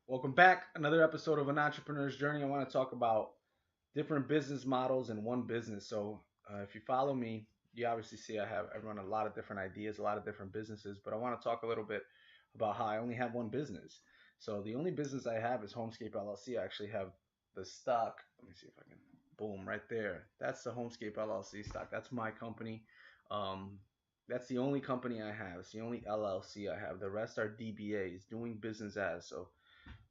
Welcome back. Another episode of An Entrepreneur's Journey. I want to talk about different business models in one business. So, if you follow me, you obviously see I run a lot of different ideas, a lot of different businesses, but I want to talk a little bit about how I only have one business. So, the only business I have is Homescape LLC. I actually have the stock. Let me see if I can. Boom, right there. That's the Homescape LLC stock. That's my company. Um, that's the only company I have. It's the only LLC I have. The rest are DBAs, doing business as. So,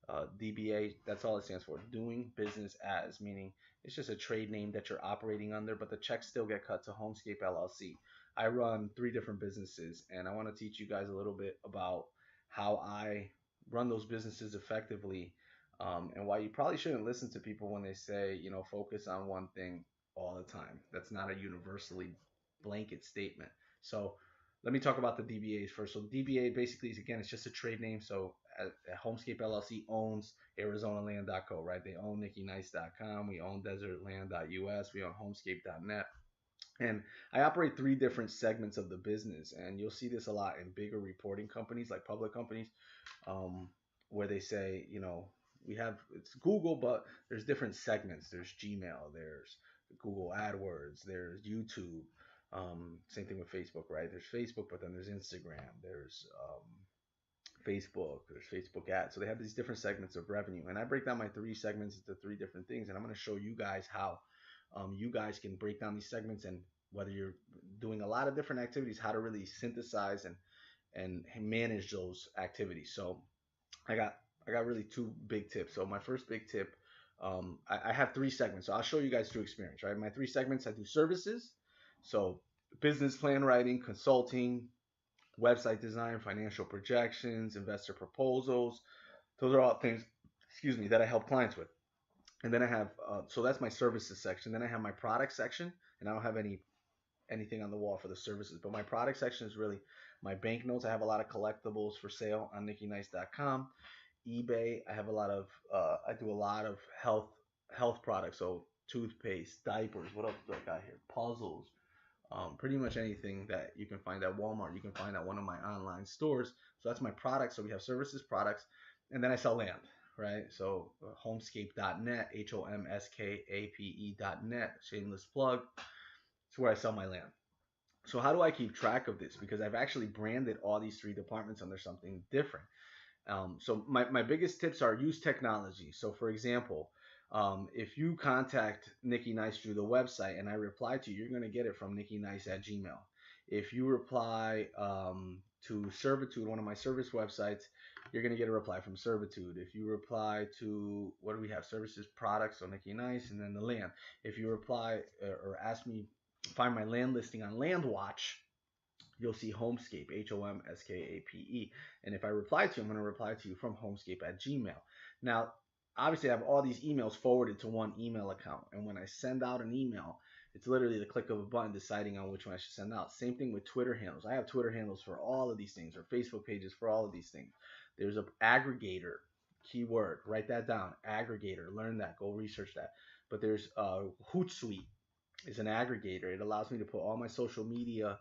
DBA, that's all it stands for, doing business as, meaning it's just a trade name that you're operating under, but the checks still get cut to Homescape LLC. I run three different businesses, and I want to teach you guys a little bit about how I run those businesses effectively, and why you probably shouldn't listen to people when they say, focus on one thing all the time. That's not a universally blanket statement. So, let me talk about the DBAs first. So DBA basically is, again, it's just a trade name. So Homescape LLC owns ArizonaLand.co, right? They own NikkiNice.com. We own DesertLand.us. We own Homescape.net. And I operate three different segments of the business, and you'll see this a lot in bigger reporting companies, like public companies, um, where they say, we have it's Google, but there's different segments. There's Gmail, there's Google AdWords, there's YouTube. Same thing with Facebook, right? There's Facebook, but then there's Instagram, there's Facebook ads. So they have these different segments of revenue, and I break down my three segments into three different things, and I'm going to show you guys how you guys can break down these segments, and whether you're doing a lot of different activities, how to really synthesize and manage those activities. So I got I got really two big tips. So my first big tip, I have three segments. So I'll show you guys through experience, right? My three segments, I do services, so business plan writing, consulting, website design, financial projections, investor proposals. Those are all things, excuse me, that I help clients with. And then I have, so that's my services section. Then I have my product section, and I don't have anything on the wall for the services. But my product section is really my banknotes. I have a lot of collectibles for sale on NikkiNice.com. eBay. I do a lot of health products. So toothpaste, diapers. What else do I got here? Puzzles. Pretty much anything that you can find at Walmart, you can find at one of my online stores. So that's my product. So we have services, products, and then I sell land, right? So homescape.net, HOMSKAPE.net, shameless plug. It's where I sell my land. So how do I keep track of this? Because I've actually branded all these three departments under something different. So my biggest tips are use technology. So for example, if you contact Nikki Nice through the website and I reply to you, you're going to get it from NikkiNice at Gmail. If you reply to Servitude, one of my service websites, you're going to get a reply from Servitude. If you reply to, what do we have? Services, products, so Nikki Nice, and then the land. If you reply or ask me, find my land listing on LandWatch, you'll see Homescape, HOMSKAPE. And if I reply to you, I'm going to reply to you from Homescape at Gmail. Now, obviously, I have all these emails forwarded to one email account. And when I send out an email, it's literally the click of a button deciding on which one I should send out. Same thing with Twitter handles. I have Twitter handles for all of these things, or Facebook pages for all of these things. There's an aggregator keyword. Write that down. Aggregator. Learn that. Go research that. But there's Hootsuite is an aggregator. It allows me to put all my social media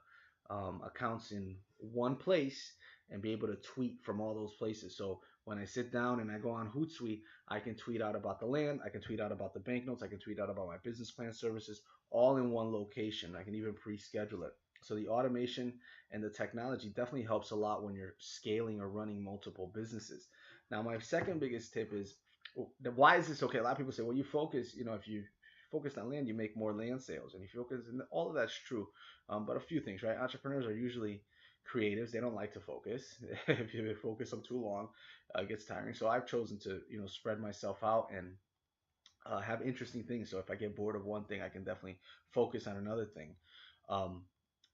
accounts in one place and be able to tweet from all those places. So when I sit down and I go on Hootsuite, I can tweet out about the land, I can tweet out about the banknotes, I can tweet out about my business plan services, all in one location. I can even pre-schedule it. So the automation and the technology definitely helps a lot when you're scaling or running multiple businesses. Now, my second biggest tip is, why is this okay? A lot of people say, well, you focus, if you focus on land, you make more land sales. And if you focus, and all of that's true. But a few things, right? Entrepreneurs are usually creatives. They don't like to focus. If you focus them too long, it gets tiring. So I've chosen to, spread myself out and have interesting things. So if I get bored of one thing, I can definitely focus on another thing. Um,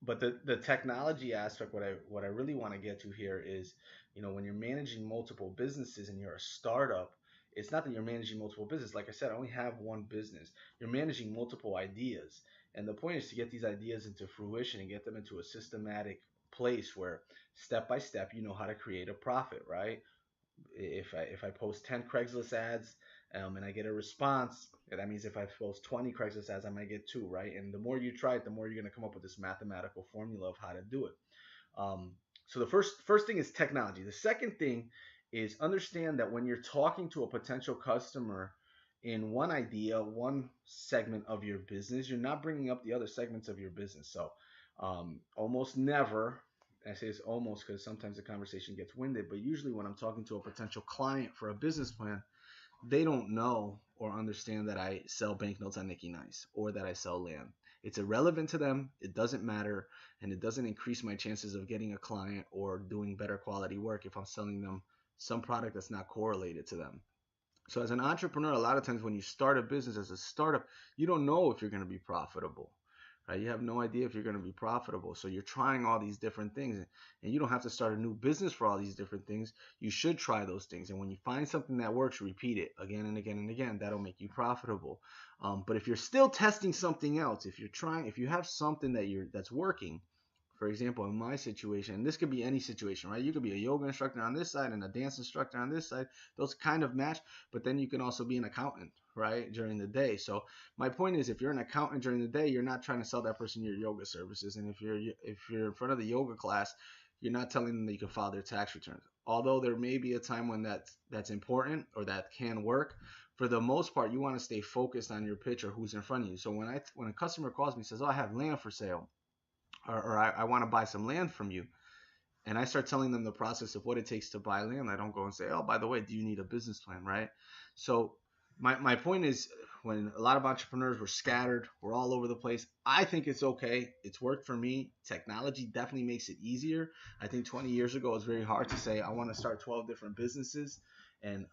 but the technology aspect, what I really want to get to here is, when you're managing multiple businesses and you're a startup, it's not that you're managing multiple businesses. Like I said, I only have one business. You're managing multiple ideas, and the point is to get these ideas into fruition and get them into a systematic place where step by step you know how to create a profit, right? If I post 10 Craigslist ads, and I get a response, that means if I post 20 Craigslist ads, I might get two, right? And the more you try it, the more you're going to come up with this mathematical formula of how to do it. So the first thing is technology. The second thing is understand that when you're talking to a potential customer in one idea, one segment of your business, you're not bringing up the other segments of your business. So almost never, I say it's almost because sometimes the conversation gets winded, but usually when I'm talking to a potential client for a business plan, they don't know or understand that I sell banknotes on Nikki Nice or that I sell land. It's irrelevant to them. It doesn't matter, and it doesn't increase my chances of getting a client or doing better quality work if I'm selling them some product that's not correlated to them. So as an entrepreneur, a lot of times when you start a business as a startup, you don't know if you're going to be profitable, right? You have no idea if you're going to be profitable. So you're trying all these different things, and you don't have to start a new business for all these different things. You should try those things. And when you find something that works, repeat it again and again and again. That'll make you profitable. But if you're still testing something else, if you have something that's working, for example, in my situation, and this could be any situation, right? You could be a yoga instructor on this side and a dance instructor on this side. Those kind of match, but then you can also be an accountant, right, during the day. So my point is, if you're an accountant during the day, you're not trying to sell that person your yoga services. And if you're in front of the yoga class, you're not telling them that you can file their tax returns. Although there may be a time when that's important or that can work, for the most part, you want to stay focused on your pitch or who's in front of you. So when a customer calls me and says, "Oh, I have land for sale," or I want to buy some land from you, and I start telling them the process of what it takes to buy land, I don't go and say, "Oh, by the way, do you need a business plan?" Right? So my point is, when a lot of entrepreneurs were scattered, we're all over the place, I think it's okay. It's worked for me. Technology definitely makes it easier. I think 20 years ago it was very hard to say I want to start 12 different businesses and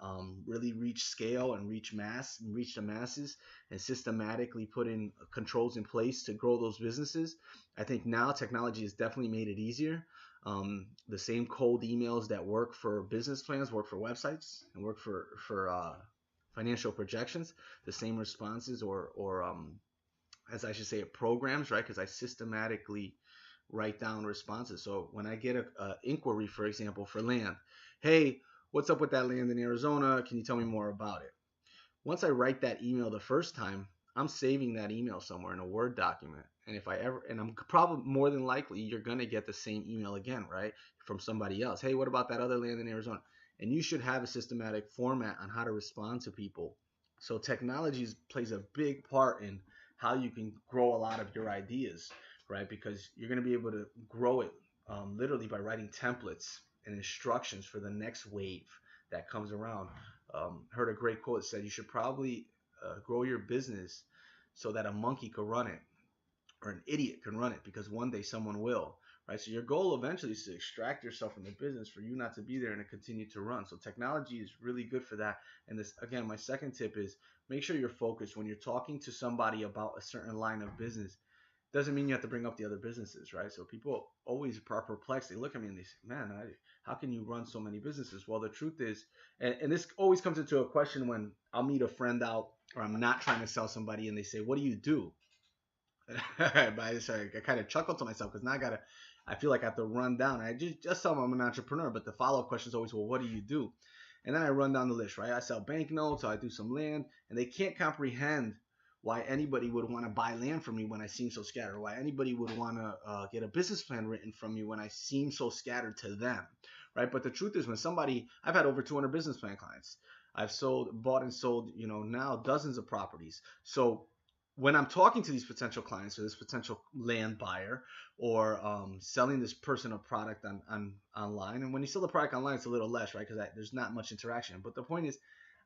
really reach scale and reach the masses and systematically put in controls in place to grow those businesses. I think now technology has definitely made it easier. The same cold emails that work for business plans work for websites and work for financial projections. The same responses or as I should say, programs, right? Because I systematically write down responses. So when I get a inquiry, for example, for land, hey, what's up with that land in Arizona? Can you tell me more about it? Once I write that email the first time, I'm saving that email somewhere in a Word document. And if I ever, and I'm probably more than likely, you're going to get the same email again, right? From somebody else. Hey, what about that other land in Arizona? And you should have a systematic format on how to respond to people. So technology plays a big part in how you can grow a lot of your ideas, right? Because you're going to be able to grow it literally by writing templates and instructions for the next wave that comes around. Heard a great quote that said you should probably grow your business so that a monkey could run it or an idiot can run it, because one day someone will, right? So your goal eventually is to extract yourself from the business for you not to be there and to continue to run. So technology is really good for that. And this, again, my second tip is make sure you're focused when you're talking to somebody about a certain line of business. Doesn't mean you have to bring up the other businesses, right? So people always are perplexed. They look at me and they say, man, how can you run so many businesses? Well, the truth is, and this always comes into a question when I'll meet a friend out or I'm not trying to sell somebody and they say, what do you do? But I kind of chuckle to myself because now I feel like I have to run down. I just tell them I'm an entrepreneur, but the follow-up question is always, well, what do you do? And then I run down the list, right? I sell banknotes, I do some land, and they can't comprehend why anybody would want to buy land from me when I seem so scattered, why anybody would want to get a business plan written from me when I seem so scattered to them, right? But the truth is, I've had over 200 business plan clients. I've bought and sold, now dozens of properties. So when I'm talking to these potential clients or this potential land buyer or selling this person a product on online, and when you sell the product online, it's a little less, right? Because there's not much interaction. But the point is,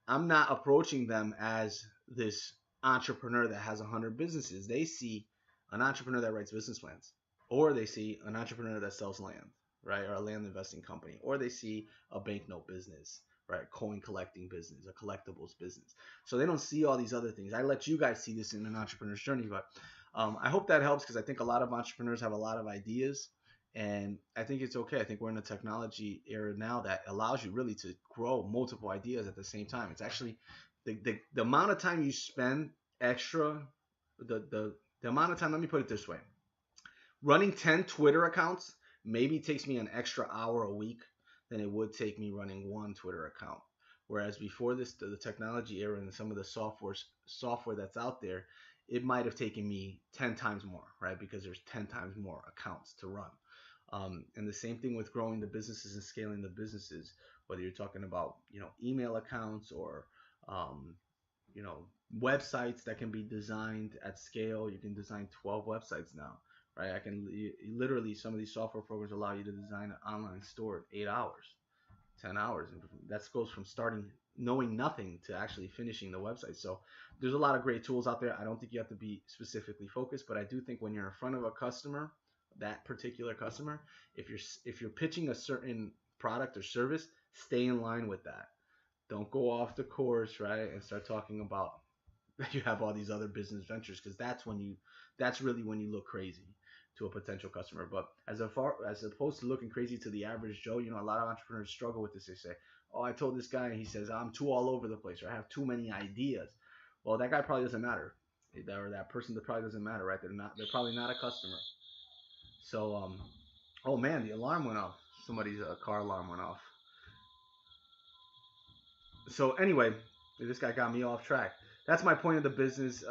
I'm not approaching them as this entrepreneur that has 100 businesses. They see an entrepreneur that writes business plans, or they see an entrepreneur that sells land, right? Or a land investing company, or they see a banknote business, right? Coin collecting business, a collectibles business. So they don't see all these other things. I let you guys see this in an entrepreneur's journey, but I hope that helps, because I think a lot of entrepreneurs have a lot of ideas, and I think it's okay. I think we're in a technology era now that allows you really to grow multiple ideas at the same time. It's actually the amount of time you spend extra, the amount of time, let me put it this way. Running 10 Twitter accounts maybe takes me an extra hour a week than it would take me running one Twitter account. Whereas before this, the technology era and some of the software that's out there, it might have taken me 10 times more, right? Because there's 10 times more accounts to run. And the same thing with growing the businesses and scaling the businesses. whether you're talking about, email accounts or, um, you know, websites that can be designed at scale. You can design 12 websites now, right? Literally, some of these software programs allow you to design an online store in 8 hours, 10 hours. And that goes from starting knowing nothing to actually finishing the website. So there's a lot of great tools out there. I don't think you have to be specifically focused, but I do think when you're in front of a customer, that particular customer, if you're pitching a certain product or service, stay in line with that. Don't go off the course, right? And start talking about that you have all these other business ventures, because that's really when you look crazy to a potential customer. But as opposed to looking crazy to the average Joe, a lot of entrepreneurs struggle with this. They say, "Oh, I told this guy, and he says I'm too all over the place, or I have too many ideas." Well, that guy probably doesn't matter, or that person that probably doesn't matter, right? They're probably not a customer. So, oh man, the alarm went off. Somebody's car alarm went off. So anyway, this guy got me off track. That's my point of the business.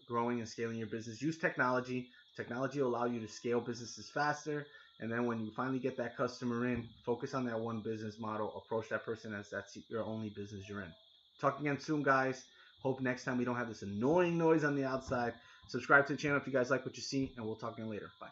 Growing and scaling your business. Use technology. Technology will allow you to scale businesses faster. And then when you finally get that customer in, focus on that one business model. Approach that person as that's your only business you're in. Talk again soon, guys. Hope next time we don't have this annoying noise on the outside. Subscribe to the channel if you guys like what you see, and we'll talk again later. Bye.